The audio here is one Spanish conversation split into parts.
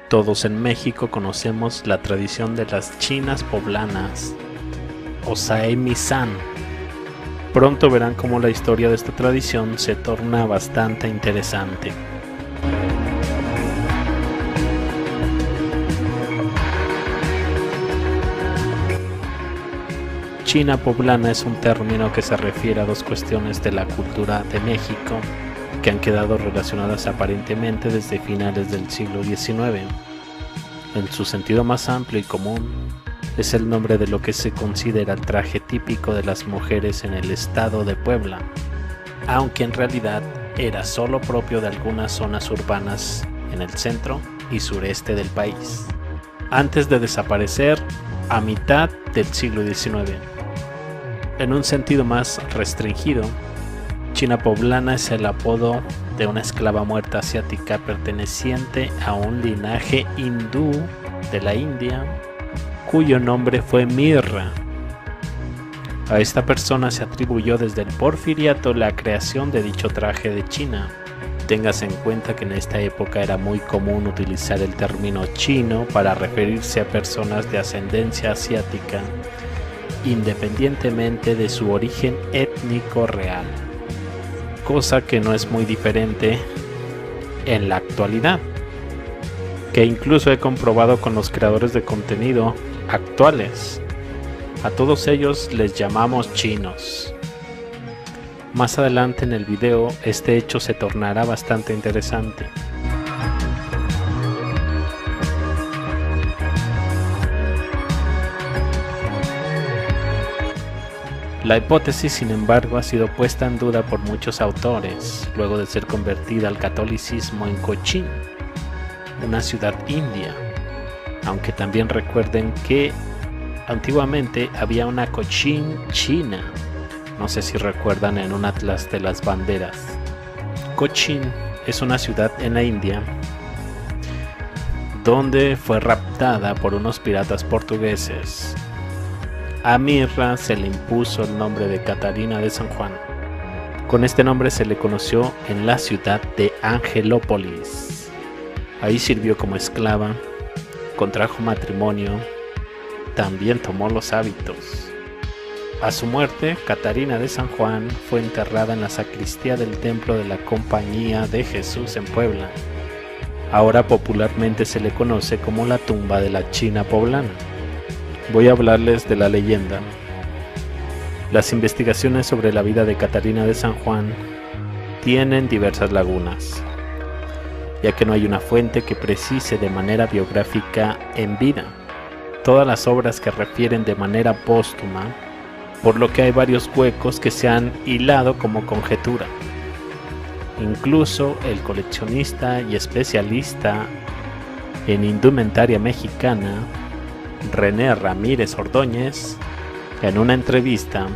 Todos en México conocemos la tradición de las chinas poblanas, o Saemi-san. Pronto verán cómo la historia de esta tradición se torna bastante interesante. China poblana es un término que se refiere a dos cuestiones de la cultura de México que han quedado relacionadas aparentemente desde finales del siglo XIX. En su sentido más amplio y común, es el nombre de lo que se considera el traje típico de las mujeres en el estado de Puebla, aunque en realidad era solo propio de algunas zonas urbanas en el centro y sureste del país, antes de desaparecer a mitad del siglo XIX. En un sentido más restringido, China poblana es el apodo de una esclava muerta asiática perteneciente a un linaje hindú de la India, cuyo nombre fue Mirra. A esta persona se atribuyó desde el Porfiriato la creación de dicho traje de China. Téngase en cuenta que en esta época era muy común utilizar el término chino para referirse a personas de ascendencia asiática, independientemente de su origen étnico real, cosa que no es muy diferente en la actualidad, que incluso he comprobado con los creadores de contenido actuales. A todos ellos les llamamos chinos. Más adelante en el video este hecho se tornará bastante interesante. La hipótesis, sin embargo, ha sido puesta en duda por muchos autores, luego de ser convertida al catolicismo en Cochin, una ciudad india, aunque también recuerden que antiguamente había una Cochin china, no sé si recuerdan en un atlas de las banderas. Cochin es una ciudad en la India donde fue raptada por unos piratas portugueses. A Mirra se le impuso el nombre de Catarina de San Juan. Con este nombre se le conoció en la ciudad de Angelópolis. Ahí sirvió como esclava, contrajo matrimonio, también tomó los hábitos. A su muerte, Catarina de San Juan fue enterrada en la sacristía del templo de la Compañía de Jesús en Puebla. Ahora popularmente se le conoce como la tumba de la China poblana. Voy a hablarles de la leyenda. Las investigaciones sobre la vida de Catarina de San Juan tienen diversas lagunas, ya que no hay una fuente que precise de manera biográfica en vida todas las obras que refieren de manera póstuma, por lo que hay varios huecos que se han hilado como conjetura. Incluso el coleccionista y especialista en indumentaria mexicana René Ramírez Ordóñez, en una entrevista,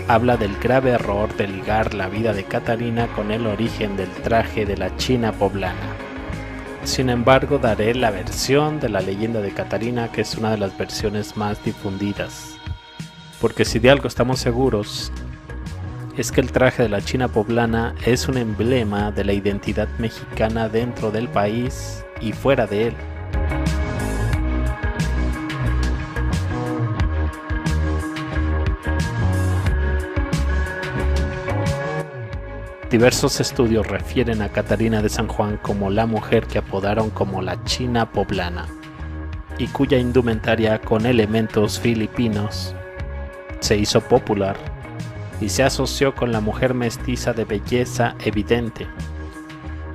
habla del grave error de ligar la vida de Catarina con el origen del traje de la China poblana. Sin embargo, daré la versión de la leyenda de Catarina, que es una de las versiones más difundidas, porque si de algo estamos seguros, es que el traje de la China poblana es un emblema de la identidad mexicana dentro del país y fuera de él. Diversos estudios refieren a Catarina de San Juan como la mujer que apodaron como la China poblana y cuya indumentaria con elementos filipinos se hizo popular y se asoció con la mujer mestiza de belleza evidente,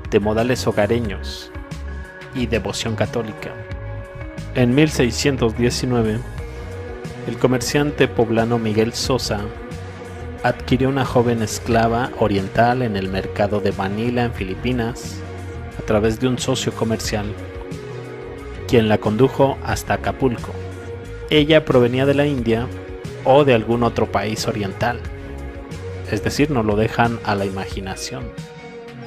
de modales hogareños y devoción católica. En 1619, el comerciante poblano Miguel Sosa adquirió una joven esclava oriental en el mercado de Manila en Filipinas a través de un socio comercial, quien la condujo hasta Acapulco. Ella provenía de la India o de algún otro país oriental, es decir, no lo dejan a la imaginación.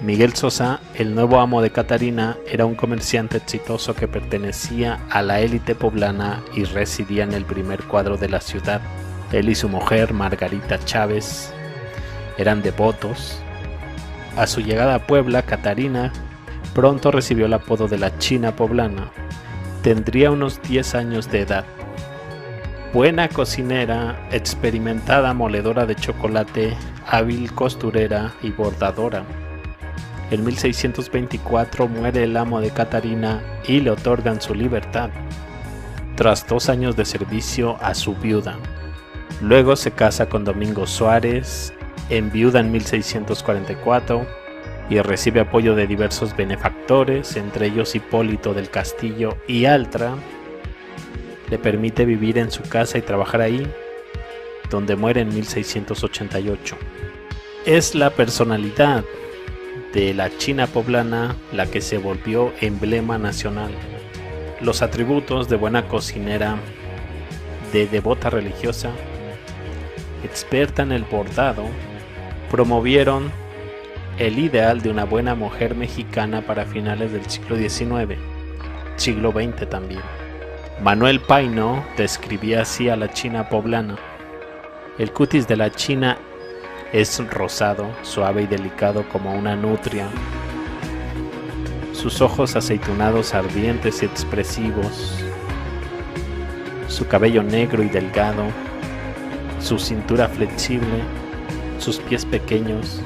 Miguel Sosa, el nuevo amo de Catarina, era un comerciante exitoso que pertenecía a la élite poblana y residía en el primer cuadro de la ciudad. Él y su mujer, Margarita Chávez, eran devotos. A su llegada a Puebla, Catarina Pronto recibió el apodo de la China poblana. Tendría unos 10 años de edad. Buena cocinera, experimentada moledora de chocolate, hábil costurera y bordadora. En 1624 muere el amo de Catarina y le otorgan su libertad, tras 2 años de servicio a su viuda. Luego se casa con Domingo Suárez, enviuda en 1644 y recibe apoyo de diversos benefactores, entre ellos Hipólito del Castillo y Altra. Le permite vivir en su casa y trabajar ahí, donde muere en 1688. Es la personalidad de la China poblana la que se volvió emblema nacional. Los atributos de buena cocinera, de devota religiosa, experta en el bordado, promovieron el ideal de una buena mujer mexicana para finales del siglo XIX, siglo XX también. Manuel Paino describía así a la China poblana: el cutis de la China es rosado, suave y delicado como una nutria. Sus ojos aceitunados, ardientes y expresivos. Su cabello negro y delgado. Su cintura flexible. Sus pies pequeños.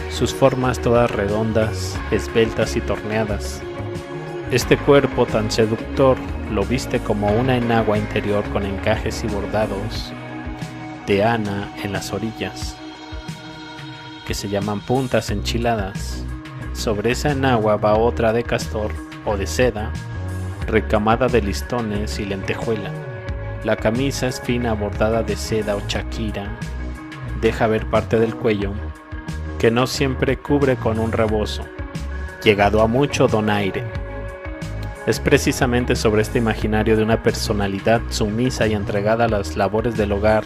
Sus formas todas redondas, esbeltas y torneadas. Este cuerpo tan seductor lo viste como una enagua interior con encajes y bordados de Ana en las orillas, que se llaman puntas enchiladas. Sobre esa enagua va otra de castor o de seda, recamada de listones y lentejuela. La camisa es fina, bordada de seda o chaquira, deja ver parte del cuello, que no siempre cubre con un rebozo, llegado a mucho donaire. Es precisamente sobre este imaginario de una personalidad sumisa y entregada a las labores del hogar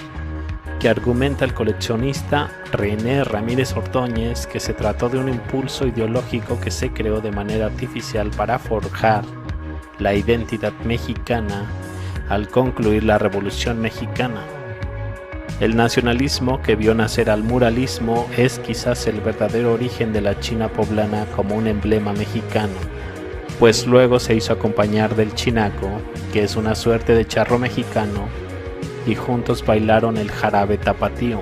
que argumenta el coleccionista René Ramírez Ordóñez que se trató de un impulso ideológico que se creó de manera artificial para forjar la identidad mexicana al concluir la Revolución Mexicana. El nacionalismo que vio nacer al muralismo es quizás el verdadero origen de la China poblana como un emblema mexicano, pues luego se hizo acompañar del chinaco, que es una suerte de charro mexicano, y juntos bailaron el jarabe tapatío.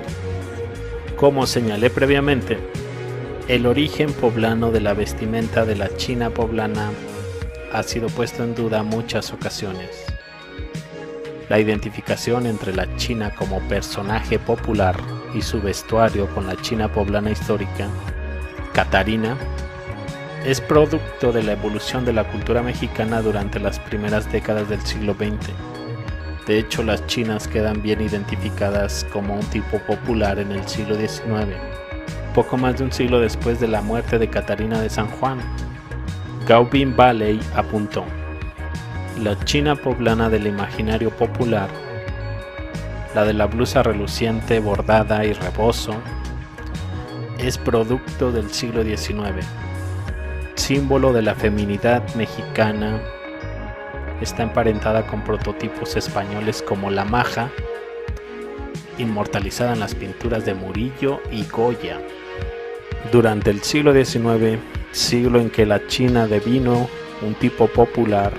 Como señalé previamente, el origen poblano de la vestimenta de la China poblana ha sido puesto en duda muchas ocasiones. La identificación entre la China como personaje popular y su vestuario con la China poblana histórica, Catarina, es producto de la evolución de la cultura mexicana durante las primeras décadas del siglo XX. De hecho, las chinas quedan bien identificadas como un tipo popular en el siglo XIX, poco más de un siglo después de la muerte de Catarina de San Juan. Gaubin Valley apuntó: la China poblana del imaginario popular, la de la blusa reluciente, bordada y rebozo, es producto del siglo XIX, símbolo de la feminidad mexicana. Está emparentada con prototipos españoles como la maja, inmortalizada en las pinturas de Murillo y Goya. Durante el siglo XIX, siglo en que la China devino un tipo popular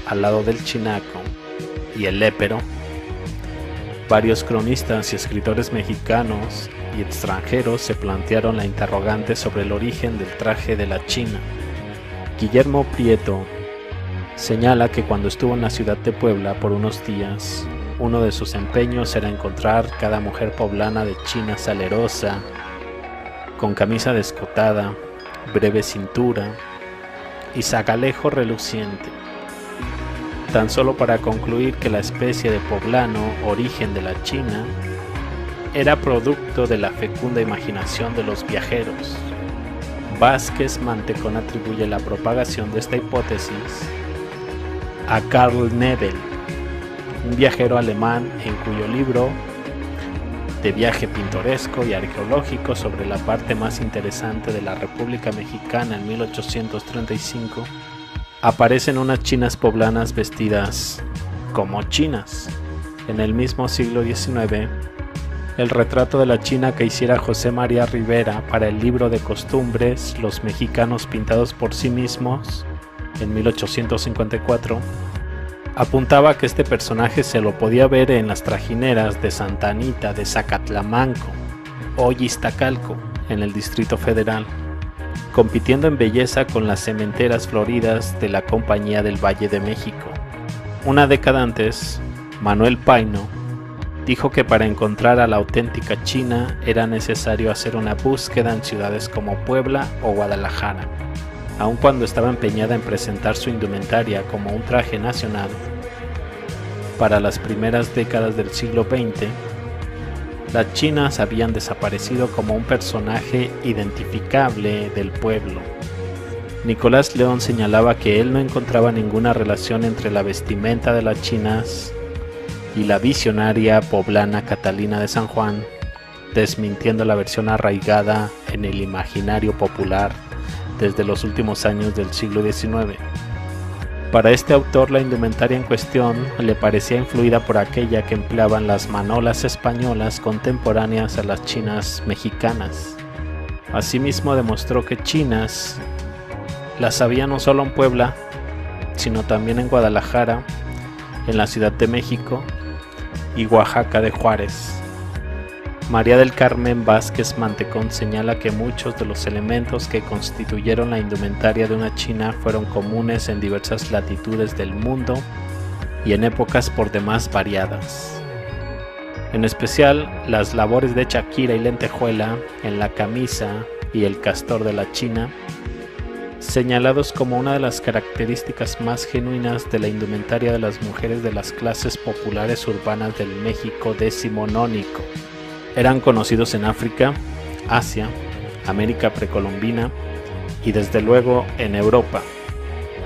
al lado del chinaco y el lépero, varios cronistas y escritores mexicanos y extranjeros se plantearon la interrogante sobre el origen del traje de la China. Guillermo Prieto señala que cuando estuvo en la ciudad de Puebla por unos días, uno de sus empeños era encontrar cada mujer poblana de China salerosa, con camisa descotada, breve cintura y zagalejo reluciente, tan solo para concluir que la especie de poblano, origen de la China, era producto de la fecunda imaginación de los viajeros. Vázquez Mantecón atribuye la propagación de esta hipótesis a Karl Nebel, un viajero alemán en cuyo libro de viaje pintoresco y arqueológico sobre la parte más interesante de la República Mexicana en 1835, aparecen unas chinas poblanas vestidas como chinas. En el mismo siglo XIX, El retrato de la China que hiciera José María Rivera para el libro de costumbres Los mexicanos pintados por sí mismos, en 1854, apuntaba que este personaje se lo podía ver en las trajineras de Santa Anita de Zacatlamanco, hoy Iztacalco, en el Distrito Federal, compitiendo en belleza con las cementeras floridas de la Compañía del Valle de México. Una década antes, Manuel Paino dijo que para encontrar a la auténtica China era necesario hacer una búsqueda en ciudades como Puebla o Guadalajara. Aun cuando estaba empeñada en presentar su indumentaria como un traje nacional, para las primeras décadas del siglo XX, las chinas habían desaparecido como un personaje identificable del pueblo. Nicolás León señalaba que él no encontraba ninguna relación entre la vestimenta de las chinas y la visionaria poblana Catalina de San Juan, desmintiendo la versión arraigada en el imaginario popular desde los últimos años del siglo XIX. Para este autor, la indumentaria en cuestión le parecía influida por aquella que empleaban las manolas españolas contemporáneas a las chinas mexicanas. Asimismo, demostró que chinas las había no solo en Puebla, sino también en Guadalajara, en la Ciudad de México y Oaxaca de Juárez. María del Carmen Vázquez Mantecón señala que muchos de los elementos que constituyeron la indumentaria de una china fueron comunes en diversas latitudes del mundo y en épocas por demás variadas. En especial, las labores de chaquira y lentejuela en la camisa y el castor de la china, señalados como una de las características más genuinas de la indumentaria de las mujeres de las clases populares urbanas del México decimonónico. Eran conocidos en África, Asia, América precolombina y desde luego en Europa.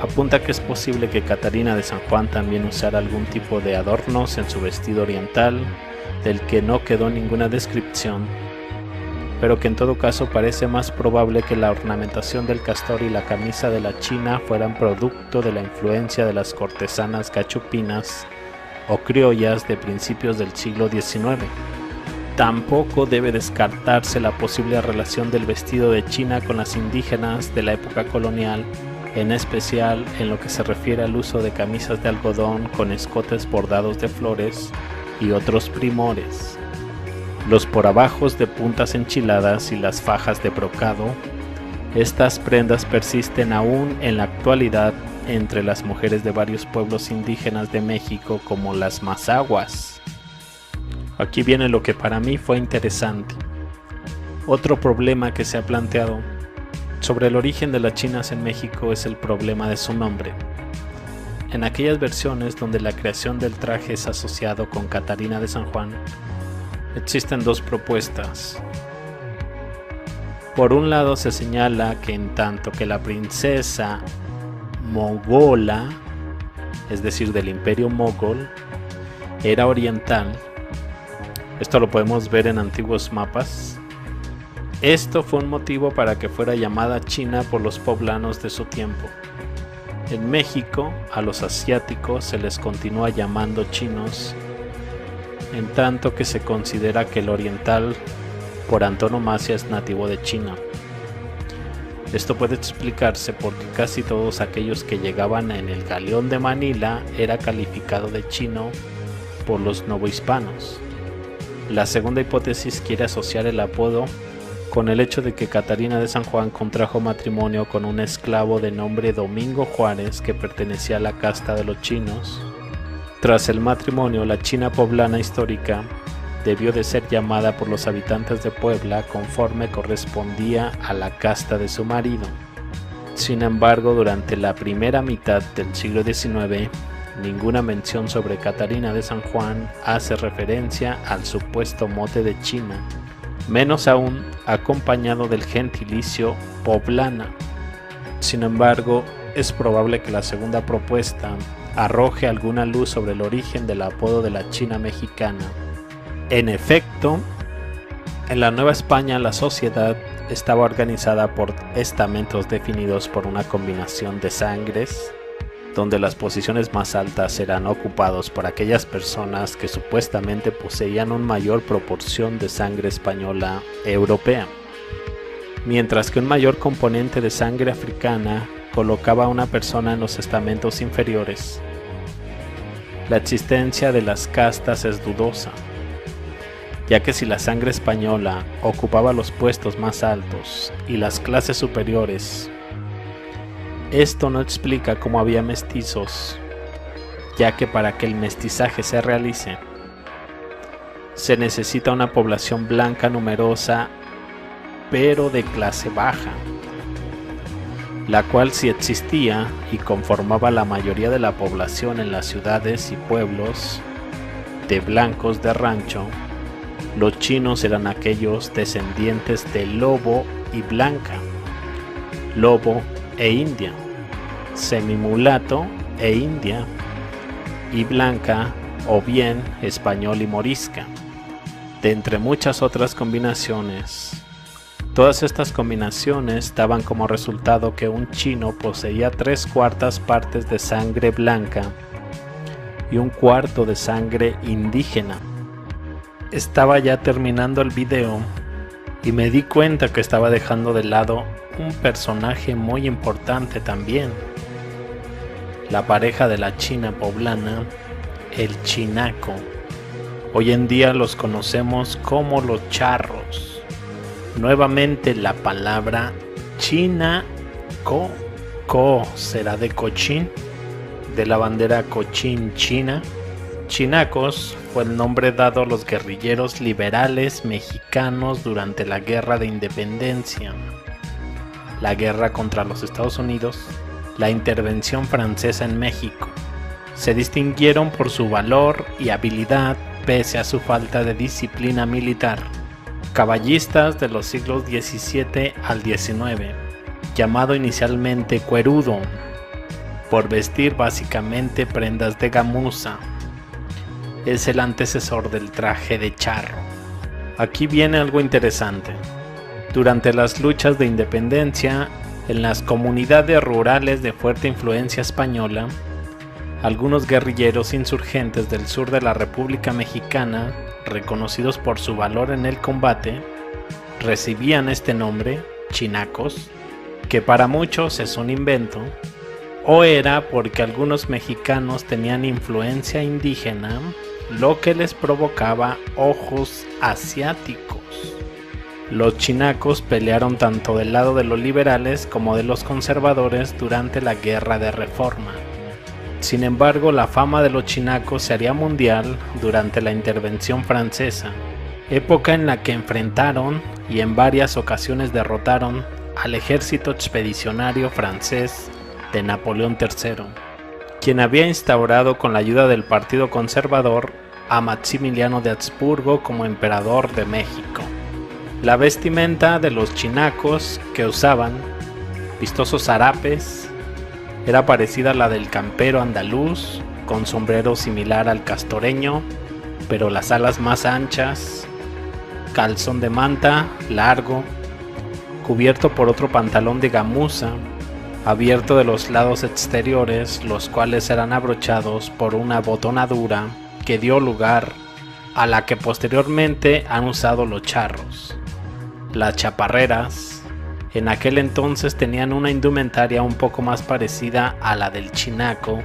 Apunta que es posible que Catarina de San Juan también usara algún tipo de adornos en su vestido oriental, del que no quedó ninguna descripción, pero que en todo caso parece más probable que la ornamentación del castor y la camisa de la china fueran producto de la influencia de las cortesanas cachupinas o criollas de principios del siglo XIX. Tampoco debe descartarse la posible relación del vestido de China con las indígenas de la época colonial, en especial en lo que se refiere al uso de camisas de algodón con escotes bordados de flores y otros primores, los porabajos de puntas enchiladas y las fajas de brocado. Estas prendas persisten aún en la actualidad entre las mujeres de varios pueblos indígenas de México, como las mazahuas. Aquí viene lo que para mí fue interesante. Otro problema que se ha planteado sobre el origen de las chinas en México es el problema de su nombre. En aquellas versiones donde la creación del traje es asociado con Catarina de San Juan, existen dos propuestas. Por un lado se señala que en tanto que la princesa mogola, es decir, del imperio mogol, era oriental, esto lo podemos ver en antiguos mapas, esto fue un motivo para que fuera llamada China por los poblanos de su tiempo. En México, a los asiáticos se les continúa llamando chinos, en tanto que se considera que el oriental por antonomasia es nativo de China. Esto puede explicarse porque casi todos aquellos que llegaban en el galeón de Manila era calificado de chino por los novohispanos. La segunda hipótesis quiere asociar el apodo con el hecho de que Catarina de San Juan contrajo matrimonio con un esclavo de nombre Domingo Juárez que pertenecía a la casta de los chinos. Tras el matrimonio, la China poblana histórica debió de ser llamada por los habitantes de Puebla conforme correspondía a la casta de su marido. Sin embargo, durante la primera mitad del siglo XIX, ninguna mención sobre Catarina de San Juan hace referencia al supuesto mote de China, menos aún acompañado del gentilicio poblana. Sin embargo, es probable que la segunda propuesta arroje alguna luz sobre el origen del apodo de la China mexicana. En efecto, en la Nueva España la sociedad estaba organizada por estamentos definidos por una combinación de sangres, donde las posiciones más altas eran ocupados por aquellas personas que supuestamente poseían una mayor proporción de sangre española europea, mientras que un mayor componente de sangre africana colocaba a una persona en los estamentos inferiores. La existencia de las castas es dudosa, ya que si la sangre española ocupaba los puestos más altos y las clases superiores, esto no explica cómo había mestizos, ya que para que el mestizaje se realice, se necesita una población blanca numerosa, pero de clase baja, la cual sí existía y conformaba la mayoría de la población en las ciudades y pueblos de blancos de rancho. Los chinos eran aquellos descendientes de Lobo y Blanca, Lobo e India, semimulato e India, y Blanca o bien español y morisca, de entre muchas otras combinaciones. Todas estas combinaciones daban como resultado que un chino poseía 3/4 partes de sangre blanca y 1/4 de sangre indígena. Estaba ya terminando el video y me di cuenta que estaba dejando de lado un personaje muy importante también, la pareja de la china poblana, el chinaco. Hoy en día los conocemos como los charros. Nuevamente la palabra chinaco, co será de cochín, de la bandera cochín china. Chinacos fue el nombre dado a los guerrilleros liberales mexicanos durante la Guerra de Independencia, la guerra contra los Estados Unidos, la intervención francesa en México. Se distinguieron por su valor y habilidad pese a su falta de disciplina militar. Caballistas de los siglos XVII al XIX, llamado inicialmente cuerudo, por vestir básicamente prendas de gamuza. Es el antecesor del traje de charro. Aquí viene algo interesante. Durante las luchas de independencia, en las comunidades rurales de fuerte influencia española, algunos guerrilleros insurgentes del sur de la República Mexicana, reconocidos por su valor en el combate, recibían este nombre, chinacos, que para muchos es un invento, o era porque algunos mexicanos tenían influencia indígena, lo que les provocaba ojos asiáticos. Los chinacos pelearon tanto del lado de los liberales como de los conservadores durante la Guerra de Reforma. Sin embargo, la fama de los chinacos se haría mundial durante la intervención francesa, época en la que enfrentaron y en varias ocasiones derrotaron al ejército expedicionario francés de Napoleón III, quien había instaurado con la ayuda del Partido Conservador a Maximiliano de Habsburgo como emperador de México. La vestimenta de los chinacos que usaban, vistosos harapes, era parecida a la del campero andaluz, con sombrero similar al castoreño, pero las alas más anchas, calzón de manta largo, cubierto por otro pantalón de gamuza, abierto de los lados exteriores, los cuales eran abrochados por una botonadura que dio lugar a la que posteriormente han usado los charros. Las chaparreras en aquel entonces tenían una indumentaria un poco más parecida a la del chinaco,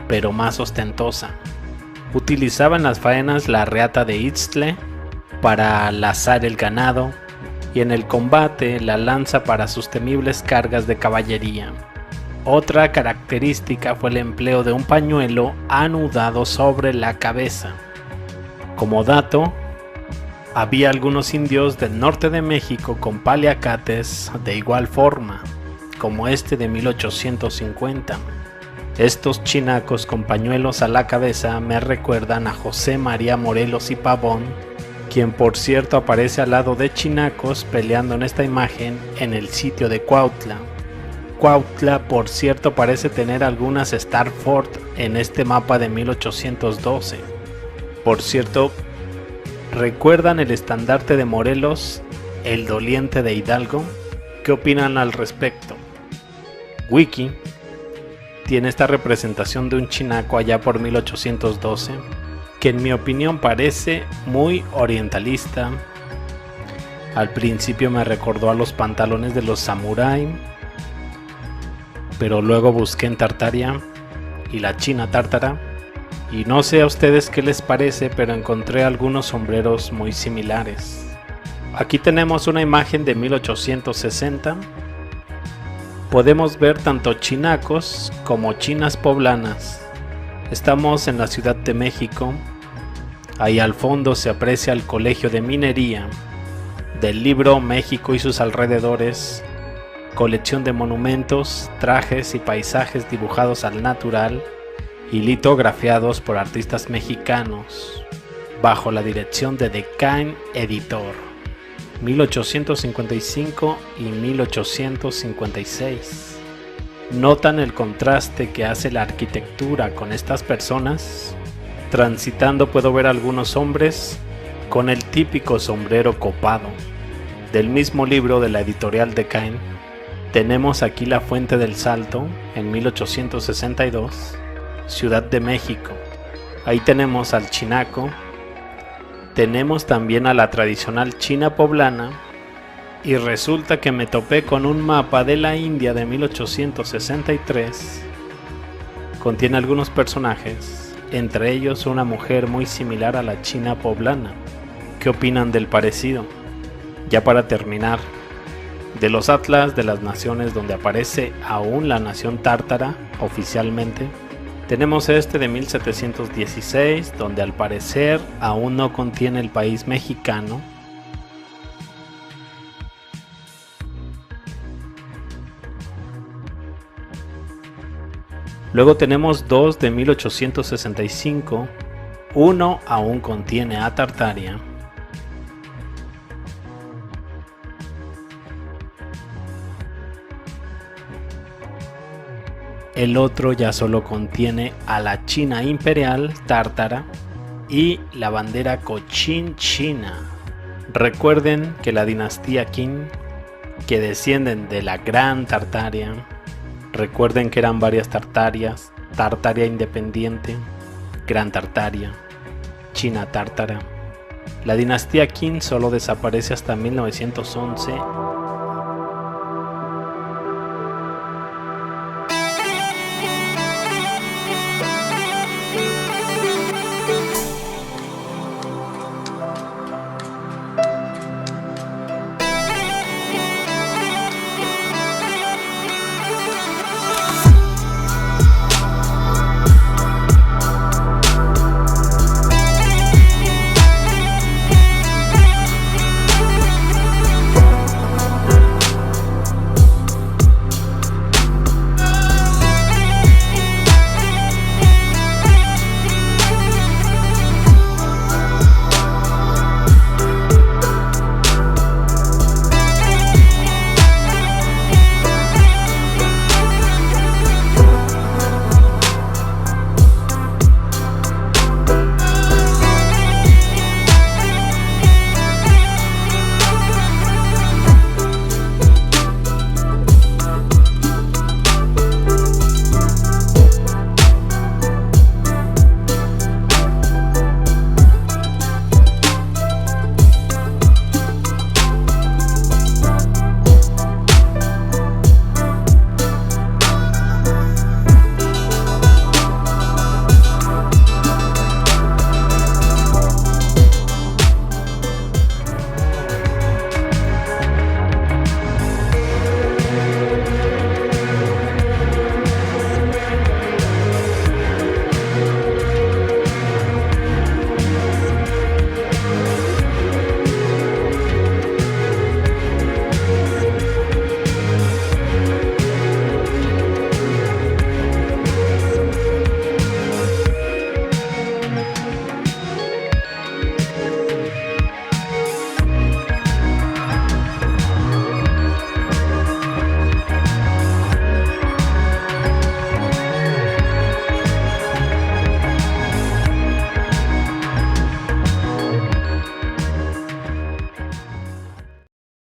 pero más ostentosa. Utilizaban las faenas la reata de Itztle para lazar el ganado, y en el combate la lanza para sus temibles cargas de caballería. Otra característica fue el empleo de un pañuelo anudado sobre la cabeza. Como dato, había algunos indios del norte de México con paliacates de igual forma, como este de 1850. Estos chinacos con pañuelos a la cabeza me recuerdan a José María Morelos y Pavón, quien por cierto aparece al lado de chinacos peleando en esta imagen en el sitio de Cuautla. Cuautla, por cierto, parece tener algunas Star Fort en este mapa de 1812. Por cierto, ¿recuerdan el estandarte de Morelos, el doliente de Hidalgo? ¿Qué opinan al respecto? Wiki tiene esta representación de un chinaco allá por 1812, que en mi opinión parece muy orientalista. Al principio me recordó a los pantalones de los samurái, pero luego busqué en Tartaria y la China tártara, y no sé a ustedes qué les parece, pero encontré algunos sombreros muy similares. Aquí tenemos una imagen de 1860. Podemos ver tanto chinacos como chinas poblanas. Estamos en la Ciudad de México. Ahí al fondo se aprecia el Colegio de Minería. Del libro México y sus alrededores, colección de monumentos, trajes y paisajes dibujados al natural y litografiados por artistas mexicanos, bajo la dirección de Decain Editor, 1855 y 1856. ¿Notan el contraste que hace la arquitectura con estas personas? Transitando puedo ver algunos hombres con el típico sombrero copado. Del mismo libro de la editorial Decain, tenemos aquí la Fuente del Salto en 1862, Ciudad de México. Ahí tenemos al chinaco, tenemos también a la tradicional china poblana, y resulta que me topé con un mapa de la India de 1863. Contiene algunos personajes, entre ellos una mujer muy similar a la china poblana. ¿Qué opinan del parecido? Ya para terminar, de los atlas de las naciones donde aparece aún la nación tártara oficialmente, tenemos este de 1716, donde al parecer aún no contiene el país mexicano. Luego tenemos dos de 1865, uno aún contiene a Tartaria. El otro ya solo contiene a la China imperial tártara y la bandera Cochin China. Recuerden que la dinastía Qin, que descienden de la Gran Tartaria, recuerden que eran varias Tartarias: Tartaria independiente, Gran Tartaria, China tártara. La dinastía Qin solo desaparece hasta 1911